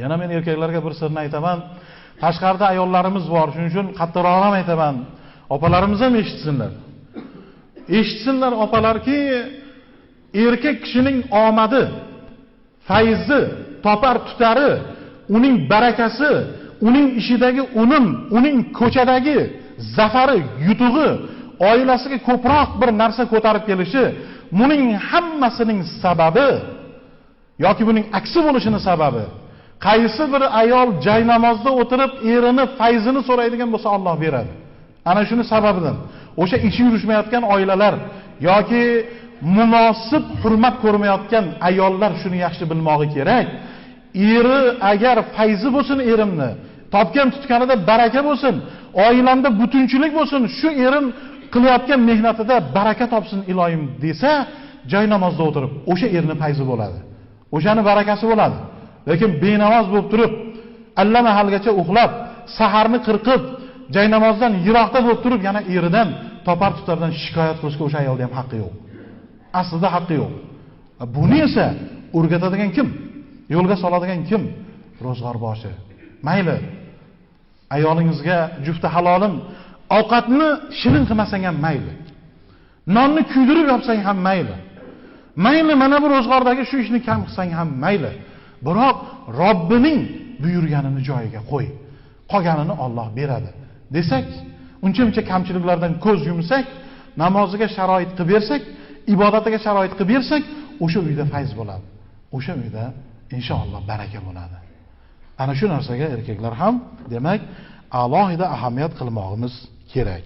Yana men erkaklarga bir sirni aytaman. Tashqarida ayollarimiz bor, shuning uchun qattiqroq ham aytaman. Opalarimiz ham eshitsinlar. Eshitsinlar opalarki, erkak kishining omadi, fayzi, topar tutari, uning barakasi, uning ishidagi unum, uning ko'chadagi zafari, yutug'i, oilasiga ko'proq bir narsa ko'tarib kelishi, buning hammasining sababi yoki buning aksi bo'lishining sababi, qaysi bir ayol joy namozda o'tirib erini fayzini so'raydigan bo'lsa Alloh beradi. Ana shuni sababidan o'sha ichi yurishmayotgan oilalar yoki munosib hurmat ko'rmayotgan ayollar shuni yaxshi bilmog'i kerak. Eri agar fayzi bo'lsin, erimni topgan tutganida baraka bo'lsin, oilamda butunchilik bo'lsin, shu erim qilayotgan mehnatida baraka topsin iloyim desa, joy namozda o'tirib o'sha erni fayzi bo'ladi. O'shani barakasi bo'ladi. Lekin benamoz bo'lib turib, allama halgacha uxlab, saharni qirqib, joy namozdan yiroqda bo'lib turib, yana eridan topar tutardan shikoyat qilishga o'sha ayolda ham haqqi yo'q. Aslida haqqi yo'q. Buni esa o'rgatadigan kim? Yo'lga soladigan kim? Ro'zg'orboshi. Mayli. Ayolingizga jufti halolim, ovqatni shirin qilmasang ham mayli. Nonni kuydirib yopsang ham mayli. Mayli mana bu ro'zg'ordagi shu ishni kam qilsang ham mayli. Biroq Robbining buyurganini joyiga qo'y. Qolganini Alloh beradi. Desak, uncha-muncha kamchiliklardan ko'z yumsak, namoziga sharoit qilib bersak, ibodatiga sharoit qilib bersak, o'sha uyda fayz bo'ladi. O'sha uyda inshaalloh baraka bo'ladi. Ana shu narsaga erkaklar ham, demak, alohida ahamiyat qilmoqimiz kerak.